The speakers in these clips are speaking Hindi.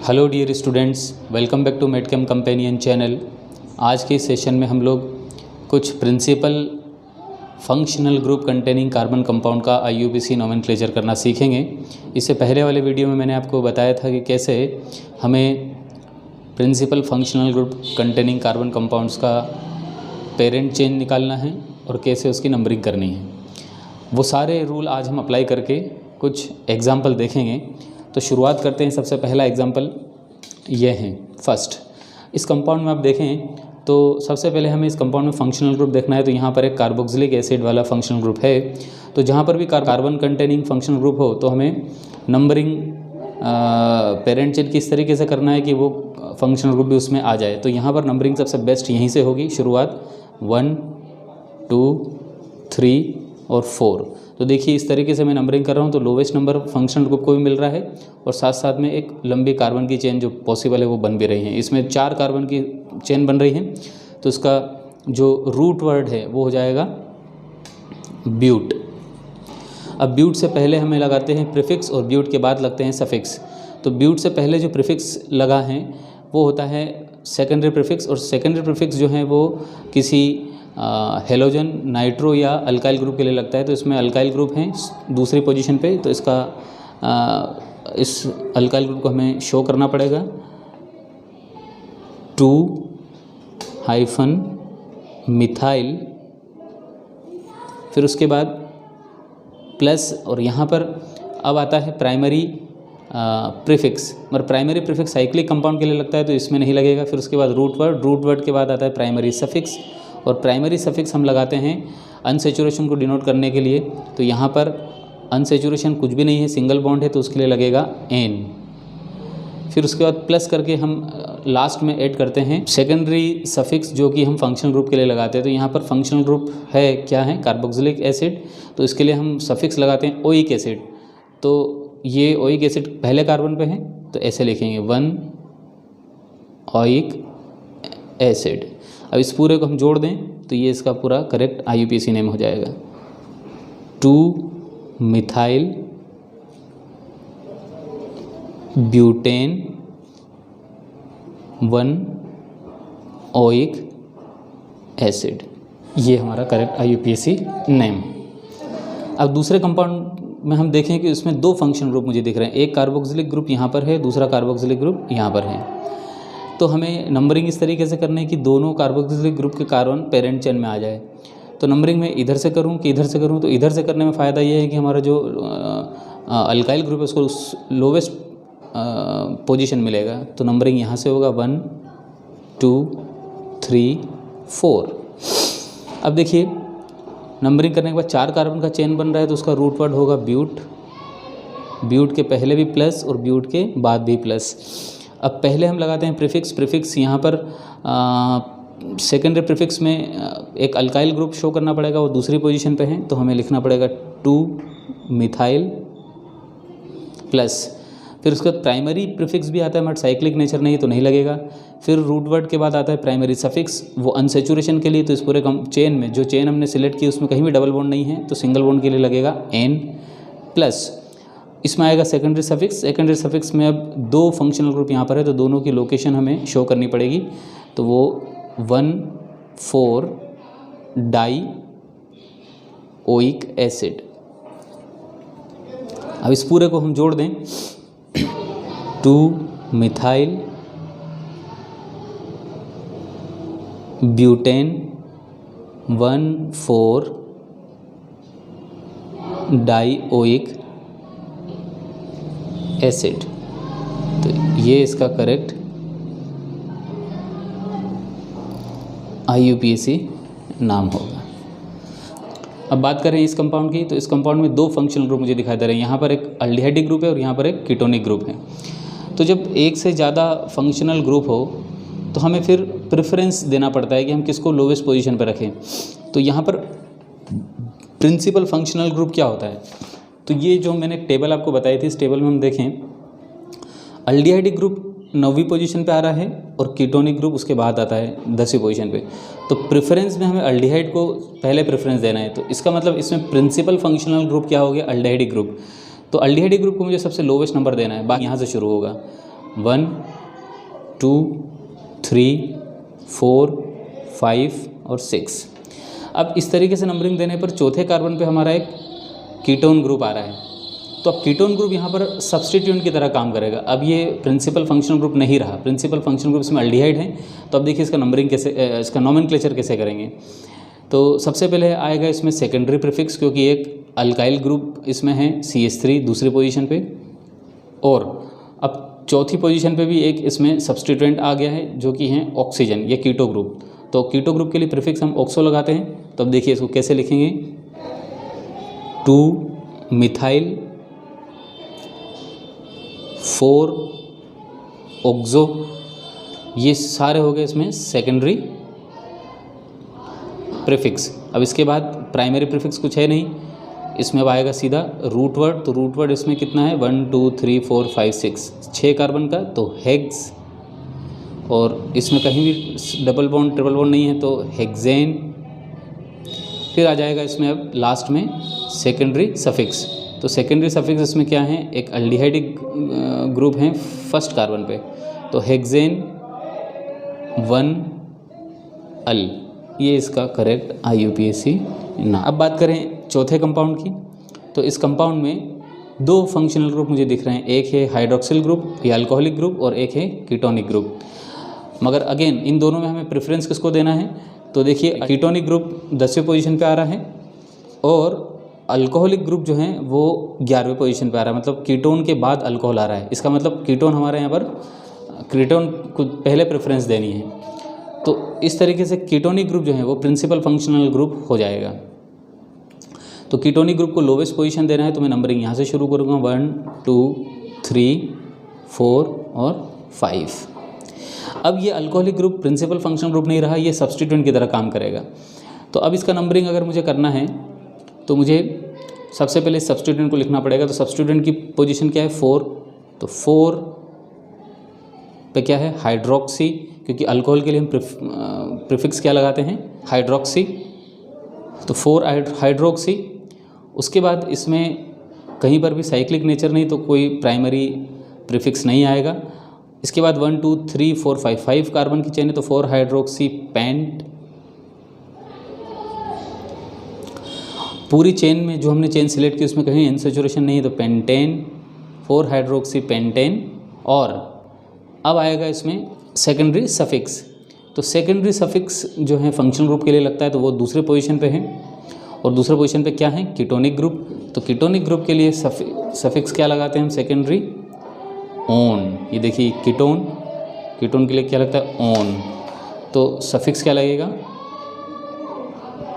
Hello dear students, welcome back to MedChem Companion channel. आज के सेशन में हम लोग कुछ principal functional group containing carbon compound का IUPAC नोमेनक्लेचर करना सीखेंगे। इससे पहले वाले वीडियो में मैंने आपको बताया था कि कैसे हमें principal functional group containing carbon compounds का पेरेंट चेन निकालना है और कैसे उसकी नंबरिंग करनी है। वो सारे रूल आज हम अप्लाई करके कुछ एग्जाम्पल देखेंगे। तो शुरुआत करते हैं। सबसे पहला एग्जाम्पल ये है फर्स्ट। इस कंपाउंड में आप देखें तो सबसे पहले हमें इस कंपाउंड में फंक्शनल ग्रुप देखना है। तो यहाँ पर एक कार्बोक्सिलिक एसिड वाला फंक्शनल ग्रुप है। तो जहाँ पर भी कार्बन कंटेनिंग फंक्शनल ग्रुप हो तो हमें नंबरिंग पेरेंट चेन किस तरीके से करना है कि वो फंक्शनल ग्रुप भी उसमें आ जाए। तो यहाँ पर नंबरिंग सबसे बेस्ट यहीं से होगी। शुरुआत 1 2 3 और 4। तो देखिए इस तरीके से मैं नंबरिंग कर रहा हूँ तो लोवेस्ट नंबर फंक्शनल ग्रुप को भी मिल रहा है और साथ साथ में एक लंबी कार्बन की चेन जो पॉसिबल है वो बन भी रही है। इसमें 4 कार्बन की चेन बन रही है। तो इसका जो रूट वर्ड है वो हो जाएगा ब्यूट। अब ब्यूट से पहले हमें लगाते हैं प्रीफिक्स और ब्यूट के बाद लगते हैं सफिक्स। तो ब्यूट से पहले जो प्रीफिक्स लगा है वो होता है सेकेंडरी प्रीफिक्स, और सेकेंडरी प्रीफिक्स जो है वो किसी हेलोजन, नाइट्रो या अल्काइल ग्रुप के लिए लगता है। तो इसमें अल्काइल ग्रुप है दूसरी पोजीशन पे। तो इसका इस अल्काइल ग्रुप को हमें शो करना पड़ेगा 2-मिथाइल, फिर उसके बाद प्लस, और यहाँ पर अब आता है प्राइमरी प्रीफिक्स। मगर प्राइमरी प्रीफिक्स साइक्लिक कंपाउंड के लिए लगता है तो इसमें नहीं लगेगा। फिर उसके बाद रूट वर्ड के बाद आता है प्राइमरी सफिक्स, और प्राइमरी सफिक्स हम लगाते हैं अनसेचुरेशन को डिनोट करने के लिए। तो यहाँ पर अनसेचुरेशन कुछ भी नहीं है, सिंगल बॉन्ड है, तो उसके लिए लगेगा N। फिर उसके बाद प्लस करके हम लास्ट में ऐड करते हैं सेकेंडरी सफिक्स जो कि हम फंक्शनल ग्रुप के लिए लगाते हैं। तो यहाँ पर फंक्शनल ग्रुप है क्या है, कार्बोक्सिलिक एसिड। तो इसके लिए हम सफिक्स लगाते हैं ओइक एसिड। तो ये ओइक एसिड पहले कार्बन पे है तो ऐसे लिखेंगे 1 ओइक एसिड। अब इस पूरे को हम जोड़ दें तो ये इसका पूरा करेक्ट IUPAC नेम हो जाएगा 2-मिथाइल ब्यूटेन 1 ओइक एसिड। ये हमारा करेक्ट IUPAC नेम। अब दूसरे कंपाउंड में हम देखें कि उसमें 2 फंक्शनल ग्रुप मुझे दिख रहे हैं। एक कार्बोक्सिलिक ग्रुप यहाँ पर है, दूसरा कार्बोक्सिलिक ग्रुप यहाँ पर है। तो हमें नंबरिंग इस तरीके से करनी है कि दोनों कार्बोक्सिलिक ग्रुप के कार्बन पेरेंट चेन में आ जाए। तो नंबरिंग में इधर से करूं कि इधर से करूं, तो इधर से करने में फ़ायदा ये है कि हमारा जो अल्काइल ग्रुप है उसको लोवेस्ट पोजीशन मिलेगा। तो नंबरिंग यहाँ से होगा 1 2 3 4। अब देखिए नंबरिंग करने के बाद 4 कार्बन का चेन बन रहा है तो उसका रूट वर्ड होगा ब्यूट। ब्यूट के पहले भी प्लस और ब्यूट के बाद भी प्लस। अब पहले हम लगाते हैं प्रीफिक्स यहाँ पर सेकेंडरी प्रीफिक्स में एक अल्काइल ग्रुप शो करना पड़ेगा, वो दूसरी पोजीशन पे है। तो हमें लिखना पड़ेगा 2-मिथाइल प्लस। फिर उसके बाद प्राइमरी प्रीफिक्स भी आता है बट साइक्लिक नेचर नहीं तो नहीं लगेगा। फिर रूट वर्ड के बाद आता है प्राइमरी सफिक्स, वो अनसेचुरेशन के लिए। तो इस पूरे चेन में जो चेन हमने सिलेक्ट की उसमें कहीं भी डबल बॉन्ड नहीं है तो सिंगल बॉन्ड के लिए लगेगा N प्लस। इसमें आएगा सेकेंडरी सफिक्स। सेकेंडरी सफिक्स में अब 2 फंक्शनल ग्रुप यहाँ पर है तो दोनों की लोकेशन हमें शो करनी पड़ेगी। तो वो 1,4 डाई ओइक एसिड। अब इस पूरे को हम जोड़ दें 2-मिथाइल ब्यूटेन 1,4 डाई ओइक एसिड। तो ये इसका करेक्ट IUPAC नाम होगा। अब बात करें इस कंपाउंड की, तो इस कंपाउंड में 2 फंक्शनल ग्रुप मुझे दिखाई दे रहे हैं। यहाँ पर एक अल्डिहाइडिक ग्रुप है और यहाँ पर एक कीटोनिक ग्रुप है। तो जब एक से ज़्यादा फंक्शनल ग्रुप हो तो हमें फिर प्रेफरेंस देना पड़ता है कि हम किसको लोवेस्ट पोजीशन पर रखें। तो यहाँ पर प्रिंसिपल फंक्शनल ग्रुप क्या होता है, तो ये जो मैंने टेबल आपको बताई थी, इस टेबल में हम देखें अल्डिहाइडिक ग्रुप 9वीं पोजीशन पे आ रहा है और कीटोनिक ग्रुप उसके बाद आता है 10वीं पोजीशन पे। तो प्रेफरेंस में हमें अल्डिहाइड को पहले प्रेफरेंस देना है। तो इसका मतलब इसमें प्रिंसिपल फंक्शनल ग्रुप क्या हो गया, अल्डिहाइडिक ग्रुप। तो अल्डिहाइडिक ग्रुप को मुझे सबसे लोवेस्ट नंबर देना है, बाकी यहाँ से शुरू होगा 1 2 3 4 5 और 6। अब इस तरीके से नंबरिंग देने पर चौथे कार्बन पे हमारा एक कीटोन ग्रुप आ रहा है, तो अब कीटोन ग्रुप यहाँ पर सब्स्टिट्यूएंट की तरह काम करेगा। अब ये प्रिंसिपल फंक्शनल ग्रुप नहीं रहा, प्रिंसिपल फंक्शनल ग्रुप इसमें अल्डिहाइड है। तो अब देखिए इसका नंबरिंग कैसे, इसका नोमेनक्लेचर कैसे करेंगे। तो सबसे पहले आएगा इसमें सेकेंडरी प्रीफिक्स, क्योंकि एक अल्काइल ग्रुप इसमें है CH3 दूसरी पोजीशन पे, और अब चौथी पोजीशन पे भी एक इसमें सब्स्टिट्यूएंट आ गया है जो कि है ऑक्सीजन, ये कीटो ग्रुप। तो कीटो ग्रुप के लिए प्रीफिक्स हम ऑक्सो लगाते हैं। तो अब देखिए इसको कैसे लिखेंगे, 2 मिथाइल 4 ऑक्सो, ये सारे हो गए इसमें सेकेंडरी प्रीफिक्स। अब इसके बाद प्राइमरी प्रीफिक्स कुछ है नहीं, इसमें अब आएगा सीधा रूट वर्ड। तो रूट वर्ड इसमें कितना है, 1 2 3 4 5 6 कार्बन का, तो हेक्स। और इसमें कहीं भी डबल बॉन्ड ट्रिपल बॉन्ड नहीं है, तो हेक्सेन। फिर आ जाएगा इसमें अब लास्ट में सेकेंडरी सफिक्स। तो सेकेंडरी सफिक्स इसमें क्या है, एक अल्डिहाइडिक ग्रुप है फर्स्ट कार्बन पे, तो हेक्सेन 1 अल, ये इसका करेक्ट IUPAC ना। अब बात करें चौथे कंपाउंड की, तो इस कंपाउंड में 2 फंक्शनल ग्रुप मुझे दिख रहे हैं, एक है हाइड्रोक्सिल ग्रुप या अल्कोहलिक ग्रुप, और एक है कीटोनिक ग्रुप। मगर अगेन इन दोनों में हमें प्रेफरेंस किसको देना है, तो देखिए कीटोनिक ग्रुप 10वें पोजीशन पे आ रहा है, और अल्कोहलिक ग्रुप जो है वो 11वें पोजीशन पे आ रहा है। मतलब कीटोन के बाद अल्कोहल आ रहा है, इसका मतलब कीटोन हमारे यहाँ पर, कीटोन को पहले प्रेफरेंस देनी है। तो इस तरीके से कीटोनिक ग्रुप जो है वो प्रिंसिपल फंक्शनल ग्रुप हो जाएगा। तो कीटोनिक ग्रुप को लोवेस्ट पोजीशन देना है, तो मैं नंबरिंग यहाँ से शुरू करूँगा, 1 2 3 4 और 5। अब ये alcoholic group principal functional group नहीं रहा, ये सब्स्टिट्यूएंट की तरह काम करेगा। तो अब इसका नंबरिंग अगर मुझे करना है तो मुझे सबसे पहले सब्स्टिट्यूएंट को लिखना पड़ेगा। तो सब्स्टिट्यूएंट की पोजीशन क्या है, 4। तो 4 पे क्या है, हाइड्रोक्सी, क्योंकि अल्कोहल के लिए हम प्रीफिक्स क्या लगाते हैं, हाइड्रोक्सी। तो 4 हाइड्रोक्सी। उसके बाद इसमें कहीं पर भी साइक्लिक नेचर नहीं, तो कोई प्राइमरी प्रीफिक्स नहीं आएगा। इसके बाद 1 2 3 4 5 कार्बन की चेन है, तो 4 हाइड्रोक्सी पेंट। पूरी चेन में जो हमने चेन सिलेक्ट की उसमें कहीं इनसेचुरेशन नहीं है, तो पेंटेन, 4 हाइड्रोक्सी पेंटेन। और अब आएगा इसमें सेकेंडरी सफिक्स। तो सेकेंडरी सफिक्स जो है फंक्शनल ग्रुप के लिए लगता है, तो वो दूसरे पोजीशन पे है, और दूसरे पोजीशन पे क्या है, कीटोनिक ग्रुप। तो कीटोनिक ग्रुप के लिए सफिक्स क्या लगाते हैं हम, सेकेंडरी ओन। ये देखिए कीटोन, कीटोन के लिए क्या लगता है, ओन। तो सफिक्स क्या लगेगा,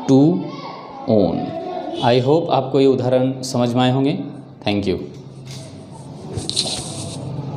2 ओन। आई होप आपको ये उदाहरण समझ में आए होंगे। Thank you.